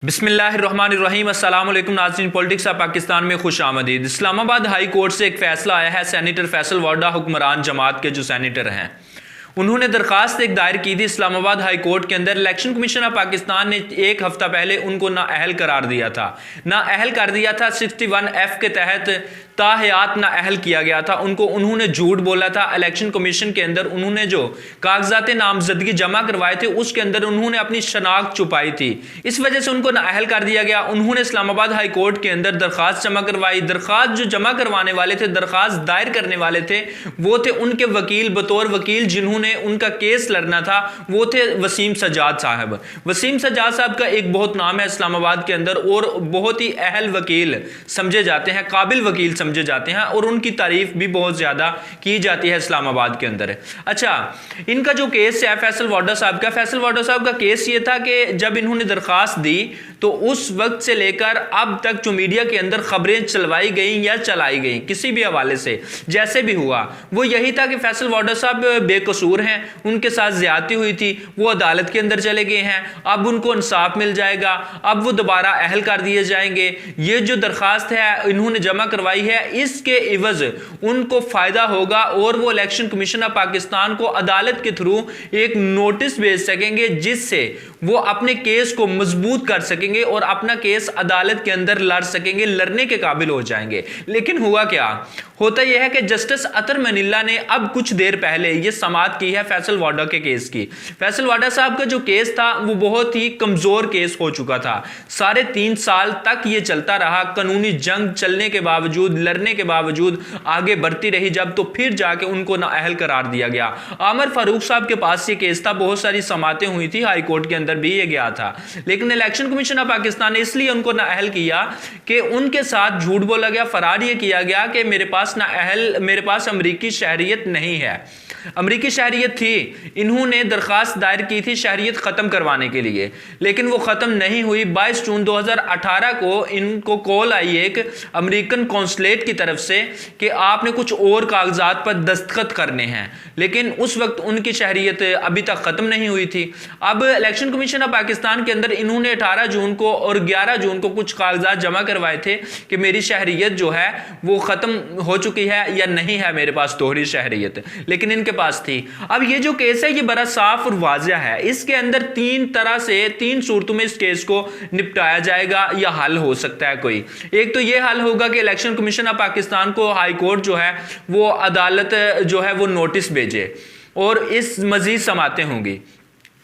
बिस्मिल्लाहिर्रहमानिर्रहीम अस्सलाम वालेकुम नाज़रीन, पॉलिटिक्स ऑफ पाकिस्तान में खुश आमदीद। इस्लामाबाद हाई कोर्ट से एक फैसला आया है। सेनेटर फैसल वाडा हुक्मरान जमात के जो सेनेटर हैं उन्होंने दरखास्त एक दायर की थी इस्लामाबाद हाई कोर्ट के अंदर। इलेक्शन कमीशन ऑफ पाकिस्तान ने एक हफ्ता पहले उनको नाअहल करार दिया था, नाअहल कर दिया था 61F के तहत ताहयात नाअहल किया गया था उनको। उन्होंने झूठ बोला था इलेक्शन कमीशन के अंदर। उन्होंने जो कागजात नामजदगी जमा करवाए थे उसके अंदर उन्होंने अपनी शनाख्त छुपाई थी, इस वजह से उनको नाअहल कर दिया गया। उन्होंने इस्लामाबाद हाई कोर्ट के अंदर दरखास्त जमा करवाई। दरखास्त जो जमा करवाने वाले थे, दरखास्त दायर करने वाले थे, वो थे उनके वकील। बतौर वकील जिन्होंने उनका केस लड़ना था वो थे वसीम सज्जाद साहब। वसीम सज्जाद साहब का एक बहुत नाम है इस्लामाबाद के अंदर और बहुत ही अहल वकील समझे जाते हैं, काबिल वकील समझे जाते हैं और उनकी तारीफ भी बहुत ज्यादा की जाती है इस्लामाबाद के अंदर। अच्छा, इनका जो केस है फैसल वाडा साहब का, फैसल वाडा साहब का केस ये था कि जब इन्होंने दरखास्त दी तो उस वक्त से लेकर अब तक जो मीडिया के अंदर खबरें चलवाई गई या चलाई गई किसी भी हवाले से जैसे भी हुआ वो यही था कि फैसल वाडा साहब बेकसूर हैं, उनके साथ ज्यादती हुई थी, वो अदालत के अंदर चले गए हैं, अब उनको इंसाफ मिल जाएगा, अब वो दोबारा अहल कर दिए जाएंगे। ये जो दरखास्त है इन्होंने जमा करवाई है इसके इवज उनको फायदा होगा और वो इलेक्शन कमीशन ऑफ पाकिस्तान को अदालत के थ्रू एक नोटिस भेज सकेंगे जिससे वो अपने केस को मजबूत कर सकेंगे और अपना केस अदालत के अंदर लड़ सकेंगे, लड़ने के काबिल हो जाएंगे। लेकिन हुआ क्या, होता यह है कि जस्टिस अतर मनीला ने अब कुछ देर पहले यह समाअत की है फैसल वाडा के केस की। फैसल वाडा साहब का जो केस था वो बहुत ही कमजोर केस हो चुका था। 3.5 साल तक ये चलता रहा, कानूनी जंग चलने के बावजूद, लड़ने के बावजूद आगे बढ़ती रही, जब तो फिर जाके उनको नाअहल करार दिया गया। आमिर फारूक साहब के पास ये केस था, बहुत सारी समातें हुई थी, हाई कोर्ट के अंदर भी ये गया था, लेकिन इलेक्शन कमीशन ऑफ पाकिस्तान ने इसलिए उनको नाअहल किया कि उनके साथ झूठ बोला गया, फरार ये किया गया कि मेरे पास अमरीकी शहरियत नहीं है। अमरीकी शहरियत थी, इन्होंने दरखास्त दायर की थी शहरियत खत्म करवाने के लिए, लेकिन वो खत्म नहीं हुई। 22 जून 2018 को इनको कॉल आई एक अमेरिकन कौंसलेट की तरफ से कि आपने कुछ और कागजात पर दस्तखत करने हैं, लेकिन उस वक्त उनकी शहरियत अभी तक खत्म नहीं हुई थी। अब इलेक्शन कमीशन ऑफ पाकिस्तान के अंदर इन्होंने 18 जून को और 11 जून को कुछ कागजात जमा करवाए थे कि मेरी शहरियत जो है वो खत्म हो चुकी है या नहीं है, मेरे पास दोहरी शहरियत, लेकिन इनके पास थी। अब ये जो केस है ये बड़ा साफ और वाज़ेह है, इसके अंदर 3 सूरतों में इस केस को निपटाया जाएगा या हल हो सकता है कोई। एक तो ये हल होगा कि इलेक्शन कमीशन ऑफ पाकिस्तान को हाई कोर्ट जो है वो अदालत जो है वो नोटिस भेजे और इस मजीद समातें होंगी,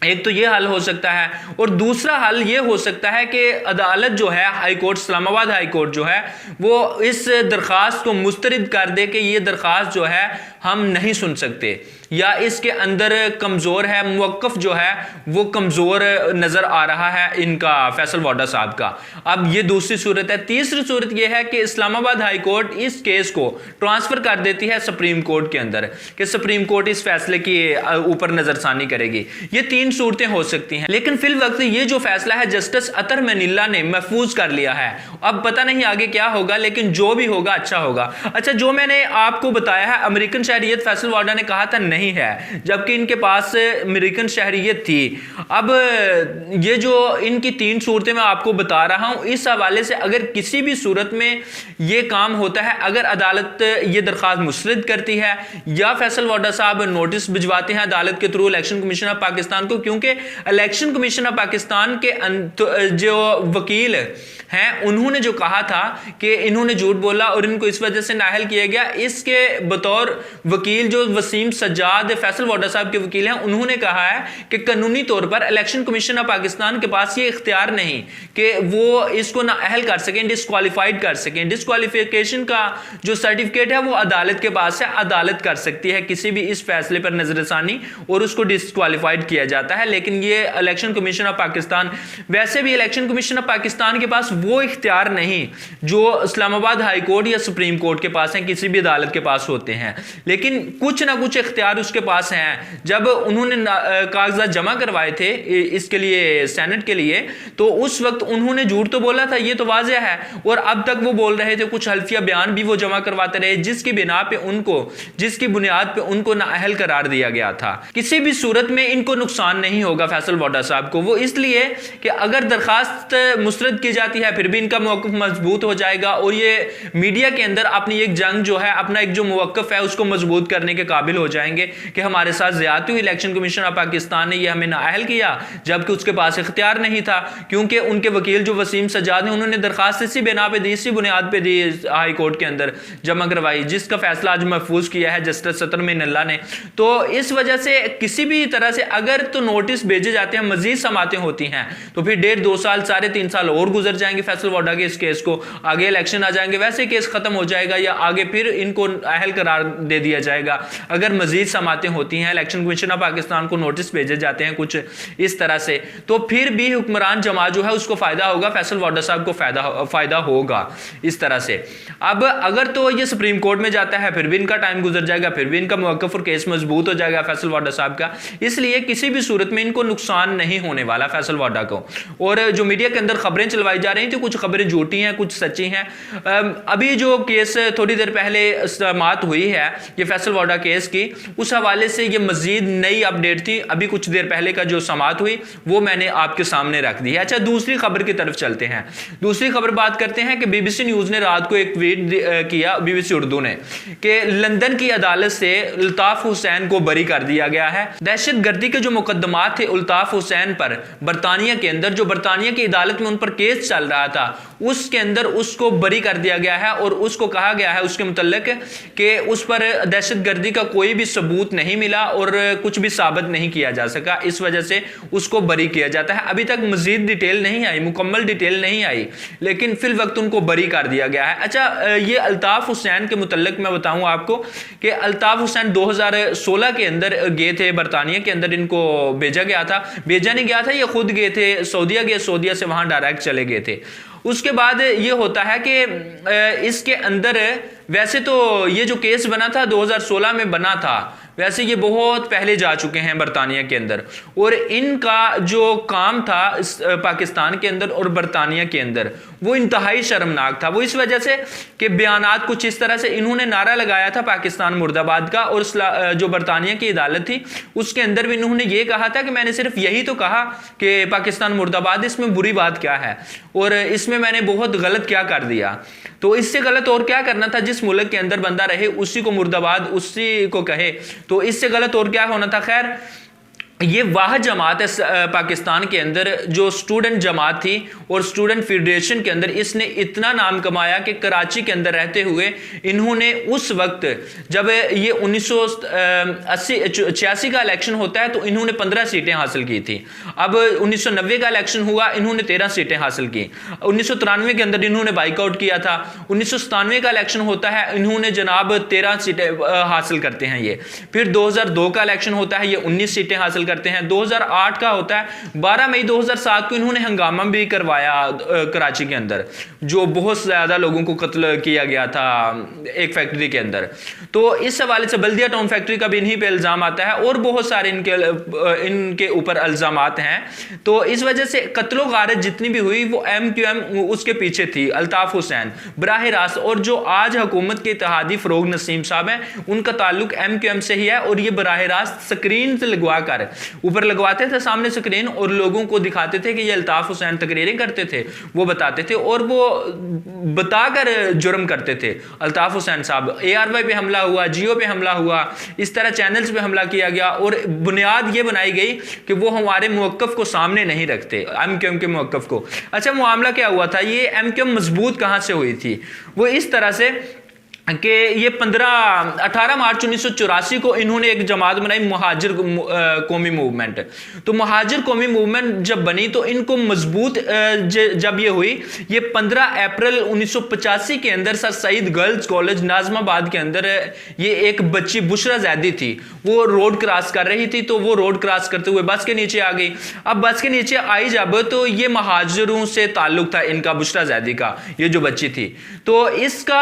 एक तो ये हल हो सकता है। और दूसरा हल ये हो सकता है कि अदालत जो है high court, Islamabad high court जो है वो इस दरखास्त को मुस्तरद कर दे कि ये दरखास्त जो है हम नहीं सुन सकते या इसके अंदर कमज़ोर है, मुवक्कफ जो है वो कमज़ोर नज़र आ रहा है इनका फैसल वाडा साहब का। अब ये दूसरी सूरत है। तीसरी सूरत ये है कि इस्लामाबाद हाई कोर्ट इस केस को ट्रांसफ़र कर देती है सुप्रीम कोर्ट के अंदर कि सुप्रीम कोर्ट इस फैसले के ऊपर नज़रसानी करेगी। ये 3 सूरतें हो सकती हैं, लेकिन फिल वक्त ये जो फैसला है जस्टिस अतर मनीला ने महफूज कर लिया है। अब पता नहीं आगे क्या होगा, लेकिन जो भी होगा अच्छा होगा। अच्छा, जो मैंने आपको बताया है अमेरिकन शहरियत फैसल वाडा ने कहा था नहीं है, जबकि इनके पास अमेरिकन शहरियत थी। अब ये जो इनकी 3 सूरतें मैं आपको बता रहा हूं, इस हवाले से अगर किसी भी सूरत में ये काम होता है, अगर अदालत ये दरखास्त मुस्तरद करती है या फैसल वाडा साहब नोटिस भिजवाते हैं अदालत के through election commission of Pakistan को, क्योंकि इलेक्शन कमीशन ऑफ पाकिस्तान के जो वकील हैं उन्होंने जो कहा था कि इन्होंने झूठ बोला और इनको इस वजह से नाअहल किया गया, इसके बतौर वकील जो वसीम सज्जाद फैसल वाडा साहब के वकील हैं उन्होंने कहा है कि कानूनी तौर पर इलेक्शन कमीशन ऑफ पाकिस्तान के पास ये इख्तियार नहीं कि वो इसको नाअहल कर सकें, डिस्क्वालीफाइड कर सकें। डिस्क्वालिफिकेशन का जो सर्टिफिकेट है वो अदालत के पास है, अदालत कर सकती है किसी भी इस फैसले पर नजरसानी और उसको डिस्क्वालीफाइड किया जाता है। लेकिन ये इलेक्शन कमीशन ऑफ पाकिस्तान, वैसे भी इलेक्शन कमीशन ऑफ पाकिस्तान के पास वो इख्तियार नहीं जो इस्लामाबाद हाई कोर्ट या सुप्रीम कोर्ट के पास है, किसी भी अदालत के पास होते हैं। लेकिन कुछ ना कुछ इख्तियार उसके पास हैं। जब उन्होंने कागजात जमा करवाए थे इसके लिए, सेनेट के लिए, तो उस वक्त उन्होंने झूठ तो बोला था, ये तो वाज़ेह है, और अब तक वो बोल रहे थे, कुछ हल्फिया बयान भी वो जमा करवाते रहे, जिसकी बुनियाद पे उनको नाअहल करार दिया गया था। किसी भी सूरत में इनको नुकसान नहीं होगा फैसल वाडा साहब को, वो इसलिए कि अगर दरखास्त मुस्तरद की जाती है फिर भी इनका मौक़िफ़ मजबूत हो जाएगा, और ये मीडिया के अंदर अपनी एक जंग जो है, अपना एक जो मौक़िफ़ है उसको मजबूत करने के काबिल हो जाएंगे कि हमारे साथ ज़्यादती हुई, इलेक्शन कमीशन ऑफ पाकिस्तान ने ये हमें नाअहल किया, जबकि उसके पास इख्तियार नहीं था, क्योंकि उनके वकील जो वसीम सज्जाद हैं उन्होंने दरखास्त इसी बिना पे दी, इसी बुनियाद पे दी, हाई कोर्ट के अंदर जमा करवाई, जिसका फैसला आज महफूज किया है जस्टिस सतर में नल्ला ने। तो इस वजह से किसी भी तरह से अगर तो नोटिस भेजे जाते हैं, मजीद समातें होती हैं, तो फिर 1.5-2 साल, 3.5 साल और गुजर जाएंगे फैसल वाडा के इस केस को, आगे इलेक्शन आ जाएंगे, वैसे केस खत्म हो जाएगा, या आगे फिर इनको अहल करार दे दिया जाएगा। अगर मजीद समातें होती हैं, इलेक्शन कमीशन ऑफ पाकिस्तान को नोटिस भेजे जाते हैं कुछ इस तरह से, तो फिर भी हुक्मरान जमात जो है उसको फायदा होगा, फैसल वाडा साहब को फायदा होगा इस तरह से। अब अगर तो ये सुप्रीम कोर्ट में जाता है फिर भी इनका टाइम गुजर जाएगा, फिर भी इनका मौक़िफ़ और केस मजबूत हो जाएगा फैसल वाडा साहब का, इसलिए किसी भी सूरत में इनको नुकसान नहीं होने वाला फैसल वाडा को। और जो मीडिया के अंदर खबरें चलवाई जा रही थी, कुछ खबरें झूठी हैं, कुछ सच्ची हैं। अभी जो केस थोड़ी देर पहले समात हुई है ये फैसल वाडा केस की, उस हवाले से ये मजीद नई अपडेट थी, अभी कुछ देर पहले का जो समात हुई वो मैंने आपके सामने रख दी है। अच्छा, दूसरी खबर की तरफ चलते हैं। दूसरी खबर बात करते हैं कि बीबीसी न्यूज़ ने रात को एक ट्वीट किया, बीबीसी उर्दू ने, कि लंदन की अदालत से अल्ताफ हुसैन को बरी कर दिया गया है। दहशतगर्दी के जो मुकदमात थे अल्ताफ हुसैन पर बरतानिया के अंदर, जो बरतानिया की अदालत में उन पर केस चल रहा था, उसके अंदर उसको बरी कर दिया गया है, और उसको कहा गया है उसके मुतल्लिक कि उस पर दहशतगर्दी का कोई भी सबूत नहीं मिला और कुछ भी साबित नहीं किया जा सका, इस वजह से उसको बरी किया जाता है। अभी तक मजीद डिटेल नहीं आई, मुकम्मल डिटेल नहीं आई, लेकिन फिल वक्त उनको बरी कर दिया गया है। अच्छा, ये अल्ताफ हुसैन के मुतल्लिक मैं बताऊं आपको कि अल्ताफ हुसैन 2016 के अंदर गए थे बरतानिया के अंदर, इनको भेजा गया था, भेजा नहीं गया था, ये खुद गए थे, सऊदीया गए, सऊदीया से वहां डायरेक्ट चले गए थे। उसके बाद ये होता है कि इसके अंदर वैसे तो ये जो केस बना था 2016 में बना था, वैसे ये बहुत पहले जा चुके हैं बरतानिया के अंदर, और इनका जो काम था पाकिस्तान के अंदर और बरतानिया के अंदर वो इंतहाई शर्मनाक था। वो इस वजह से कि बयानात कुछ इस तरह से, इन्होंने नारा लगाया था पाकिस्तान मुर्दाबाद का, और जो बरतानिया की अदालत थी उसके अंदर भी इन्होंने ये कहा था कि मैंने सिर्फ यही तो कहा कि पाकिस्तान मुर्दाबाद, इसमें बुरी बात क्या है और इसमें मैंने बहुत गलत क्या कर दिया। तो इससे गलत और क्या करना था, जिस मुल्क के अंदर बंदा रहे उसी को मुर्दाबाद, उसी को कहे, तो इससे गलत और क्या होना था। खैर, ये वाह जमात है पाकिस्तान के अंदर जो स्टूडेंट जमात थी, और स्टूडेंट फेडरेशन के अंदर इसने इतना नाम कमाया कि कराची के अंदर रहते हुए इन्होंने उस वक्त जब ये 1986 का इलेक्शन होता है तो इन्होंने 15 सीटें हासिल की थी। अब 1990 का इलेक्शन हुआ, इन्होंने 13 सीटें हासिल की। 1993 के अंदर इन्होंने बाइकआउट किया था। 1997 का इलेक्शन होता है, इन्होंने जनाब 13 सीटें हासिल करते हैं ये। फिर 2002 का इलेक्शन होता है, ये 19 सीटें हासिल करते हैं। 2008 का होता है, 12 मई 2007 को इन्होंने हंगामा भी करवाया कराची के अंदर, जो बहुत ज्यादा लोगों को कत्ल किया गया था एक फैक्ट्री के अंदर। तो इस हवाले से बल्दिया टाउन फैक्ट्री का भी इन्हीं पे इल्जाम आता है, और बहुत सारे इनके ऊपर इल्जामात हैं। तो इस वजह से कत्लो गारत जितनी भी हुई वो MQM उसके पीछे थी, अल्ताफ हुसैन बराह रास्त। और जो आज हुकूमत के इत्तेहादी फरोग नसीम साहब हैं, उनका ताल्लुक MQM से ही है, और ये बराह रास्त स्क्रीन से लगवा कर ऊपर लगवाते थे सामने स्क्रीन, और लोगों को दिखाते थे कि ये अल्ताफ हुसैन तकरीरें करते थे, वो बताते थे, और वो बताकर जुर्म करते थे। अल्ताफ हुसैन साहब, ARY पे हमला हुआ, जियो पे हमला हुआ, इस तरह चैनल्स पे हमला किया गया, और बुनियाद ये बनाई गई कि वो हमारे मौक़िफ़ को सामने नहीं रखते, MQM के मौक़िफ़ को। अच्छा, मामला क्या हुआ था, ये MQM मजबूत कहाँ से हुई थी, वो इस तरह से कि ये 18 मार्च 1984 को इन्होंने एक जमात बनाई, मुहाजिर कौमी मूवमेंट। तो मुहाजिर कौमी मूवमेंट जब बनी तो इनको मजबूत जब ये हुई, ये 15 अप्रैल 1985 के अंदर sir Syed girls college Nazimabad के अंदर ये एक बच्ची बुशरा जैदी थी, वो रोड क्रॉस कर रही थी, तो वो रोड क्रॉस करते हुए बस के नीचे आ गई। अब बस के नीचे आई जब, तो ये महाजिरों से ताल्लुक था इनका, बुशरा जैदी का, ये जो बच्ची थी। तो इसका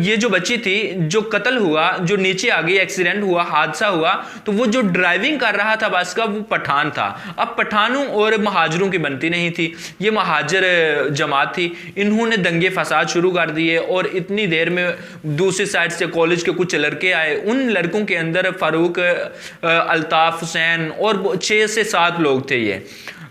ये जो बच्ची थी, जो कत्ल हुआ, जो नीचे आ गई, एक्सीडेंट हुआ, हादसा हुआ, तो वो जो ड्राइविंग कर रहा था बस का वो पठान था। अब पठानों और महाजरों की बनती नहीं थी, ये महाजर जमात थी, इन्होंने दंगे फसाद शुरू कर दिए और इतनी देर में दूसरी साइड से कॉलेज के कुछ लड़के आए। उन लड़कों के अंदर फारूक, अल्ताफ हुसैन और 6 से 7 लोग थे। ये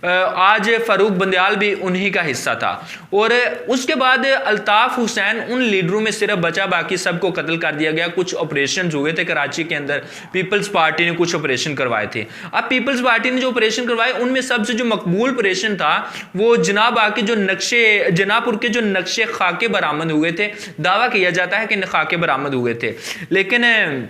आज फारूक बंदयाल भी उन्हीं का हिस्सा था। और उसके बाद अल्ताफ हुसैन उन लीडरों में सिर्फ बचा, बाकी सबको कत्ल कर दिया गया। कुछ ऑपरेशन हुए थे कराची के अंदर, पीपल्स पार्टी ने कुछ ऑपरेशन करवाए थे। अब पीपल्स पार्टी ने जो ऑपरेशन करवाए उनमें सबसे जो मकबूल ऑपरेशन था वो जनाब के जो नक्शे, जनापुर के जो नक्शे खाके बरामद हुए थे। दावा किया जाता है कि खाके बरामद हुए थे, लेकिन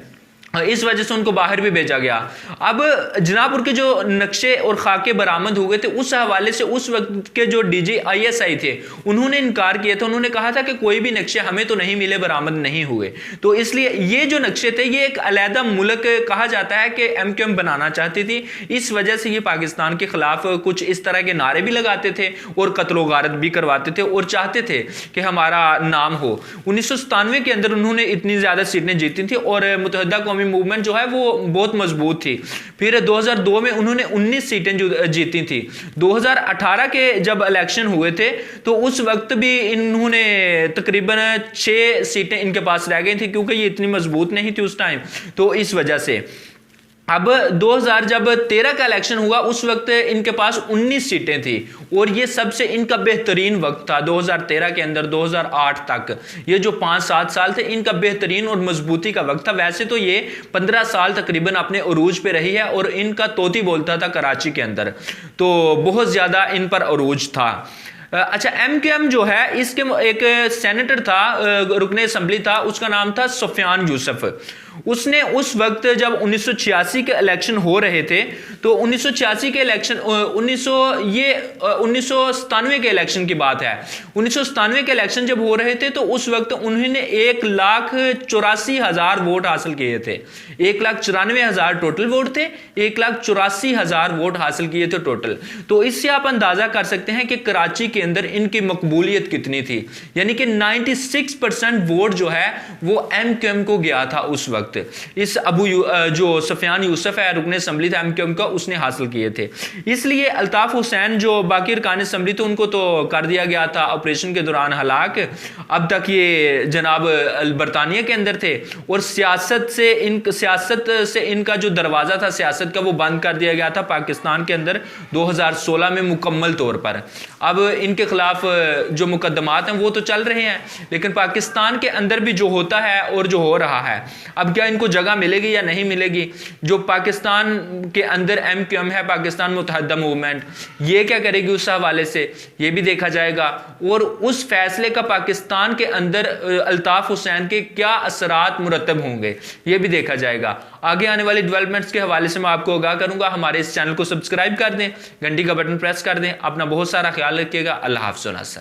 इस वजह से उनको बाहर भी भेजा गया। अब जनापुर के जो नक्शे और खाके बरामद हुए थे, उस हवाले से उस वक्त के जो डीजी ISI थे उन्होंने इनकार किया था। उन्होंने कहा था कि कोई भी नक्शे हमें तो नहीं मिले, बरामद नहीं हुए। तो इसलिए ये जो नक्शे थे ये एक अलहदा मुल्क कहा जाता है कि MQM बनाना चाहती थी। इस वजह से ये पाकिस्तान के खिलाफ कुछ इस तरह के नारे भी लगाते थे और कत्लो गारत भी करवाते थे और चाहते थे कि हमारा नाम हो। 1997 के अंदर उन्होंने इतनी ज्यादा सीटें जीती थी और मुत्तहिदा कौमी मूवमेंट जो है वो बहुत मजबूत थी। फिर 2002 में उन्होंने 19 सीटें जीती थी। 2018 के जब इलेक्शन हुए थे तो उस वक्त भी इन्होंने तकरीबन 6 सीटें इनके पास रह गई थी, क्योंकि ये इतनी मजबूत नहीं थी उस टाइम। तो इस वजह से अब 2013 का इलेक्शन हुआ, उस वक्त इनके पास 19 सीटें थी और ये सबसे इनका बेहतरीन वक्त था 2013 के अंदर 2008 तक। ये जो 5-7 साल थे इनका बेहतरीन और मजबूती का वक्त था। वैसे तो ये 15 साल तकरीबन अपने अरूज पे रही है और इनका तोती बोलता था कराची के अंदर, तो बहुत ज्यादा इन पर अरूज था। अच्छा, MQM जो है इसके एक सेनेटर था, रुकने असम्बली था, उसका नाम था सुफियान यूसुफ। उसने उस वक्त जब 1986 के इलेक्शन हो रहे थे तो 1986 के इलेक्शन 1997 के इलेक्शन की बात है। 1997 के इलेक्शन जब हो रहे थे तो उस वक्त उन्होंने 1,84,000 वोट हासिल किए थे। 1,94,000 टोटल वोट थे, 1,84,000 वोट हासिल किए थे टोटल। तो इससे आप अंदाजा कर सकते हैं कि कराची के अंदर इनकी मकबूलियत कितनी थी, यानी कि 96% वोट जो है वो MQM को गया था उस वक्त। इस जो सुफियान यूसुफ है, रुकने असम्बली था MQM का, उसने हासिल किए थे। इसलिए अल्ताफ हुसैन जो बाकी अरकान असम्बली थे उनको तो कर दिया गया था ऑपरेशन के दौरान हलाक। अब तक ये जनाब बरतानिया के अंदर थे और सियासत से इनका जो दरवाजा था सियासत का वो बंद कर दिया गया था पाकिस्तान के अंदर 2016 में मुकम्मल तौर पर। अब इनके खिलाफ जो मुकदमात हैं वो तो चल रहे हैं, लेकिन पाकिस्तान के अंदर भी जो होता है और जो हो रहा है, अब क्या इनको जगह मिलेगी या नहीं मिलेगी? जो पाकिस्तान के अंदर MQM है, पाकिस्तान मुत्तहिदा मूवमेंट, ये क्या करेगी उस हवाले से ये भी देखा जाएगा। और उस फैसले का पाकिस्तान के अंदर अल्ताफ हुसैन के क्या असरात मुरतब होंगे ये भी देखा जाएगा। आगे आने वाली डेवलपमेंट्स के हवाले से मैं आपको आगाह करूंगा। हमारे इस चैनल को सब्सक्राइब कर दें, घंटी का बटन प्रेस कर दें। अपना बहुत सारा ख्याल रखिएगा। अल्लाह हाफ़िज़।